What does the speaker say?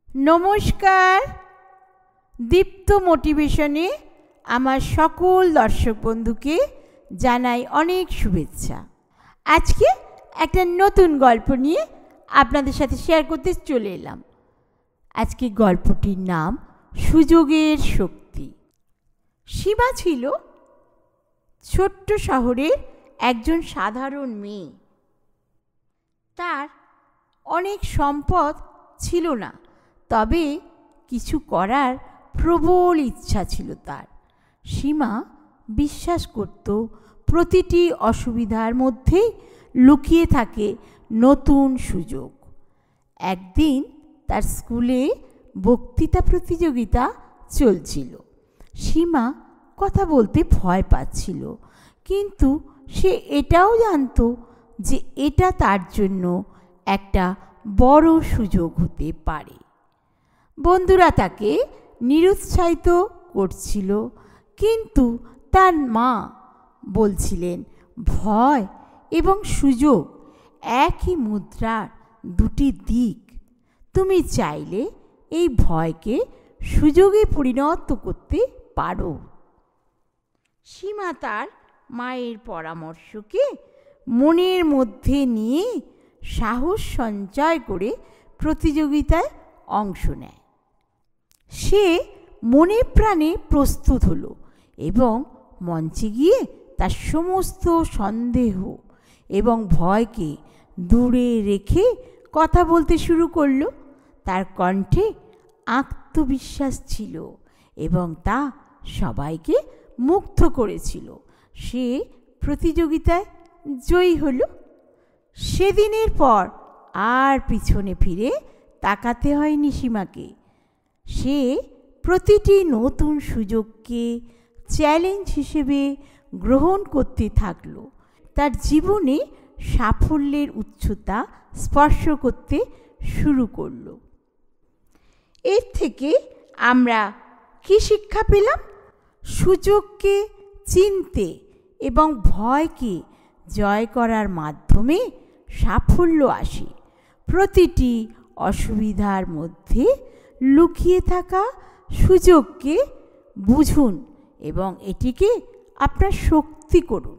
নমস্কার, দীপ্ত মোটিভেশনে আমার সকল দর্শক বন্ধুকে জানাই অনেক শুভেচ্ছা। আজকে একটা নতুন গল্প নিয়ে আপনাদের সাথে শেয়ার করতে চলে এলাম। আজকে গল্পটির নাম সুযোগের শক্তি। সীমা ছিল ছোট্ট শহরের একজন সাধারণ মেয়ে। তার অনেক সম্পদ ছিল না, তবে কিছু করার প্রবল ইচ্ছা ছিল তার। সীমা বিশ্বাস করত প্রতিটি অসুবিধার মধ্যেই লুকিয়ে থাকে নতুন সুযোগ। একদিন তার স্কুলে বক্তৃতা প্রতিযোগিতা চলছিল। সীমা কথা বলতে ভয় পাচ্ছিল, কিন্তু সে এটাও জানত যে এটা তার জন্য একটা বড় সুযোগ হতে পারে। বন্ধুরা তাকে নিরুৎসাহিত করছিল, কিন্তু তার মা বলছিলেন, ভয় এবং সুযোগ একই মুদ্রার দুটি দিক। তুমি চাইলে এই ভয়কে সুযোগে পরিণত করতে পারো। সীমা তার মায়ের পরামর্শকে মনের মধ্যে নিয়ে সাহস সঞ্চয় করে প্রতিযোগিতায় অংশ নেয়। সে মনে প্রাণে প্রস্তুত হলো এবং মঞ্চে গিয়ে তার সমস্ত সন্দেহ এবং ভয়কে দূরে রেখে কথা বলতে শুরু করলো। তার কণ্ঠে আত্মবিশ্বাস ছিল এবং তা সবাইকে মুগ্ধ করেছিল। সে প্রতিযোগিতায় জয়ী হলো। সেদিনের পর আর পিছনে ফিরে তাকাতে হয়নি সীমাকে। সে প্রতিটি নতুন সুযোগকে চ্যালেঞ্জ হিসেবে গ্রহণ করতে থাকল। তার জীবনে সাফল্যের উচ্চতা স্পর্শ করতে শুরু করল। এর থেকে আমরা কি শিক্ষা পেলাম? সুযোগকে চিনতে এবং ভয়কে জয় করার মাধ্যমে সাফল্য আসে। প্রতিটি অসুবিধার মধ্যে লুকিয়ে থাকা সুযোগকে বুঝুন এবং এটিকে আপনার শক্তি করুন।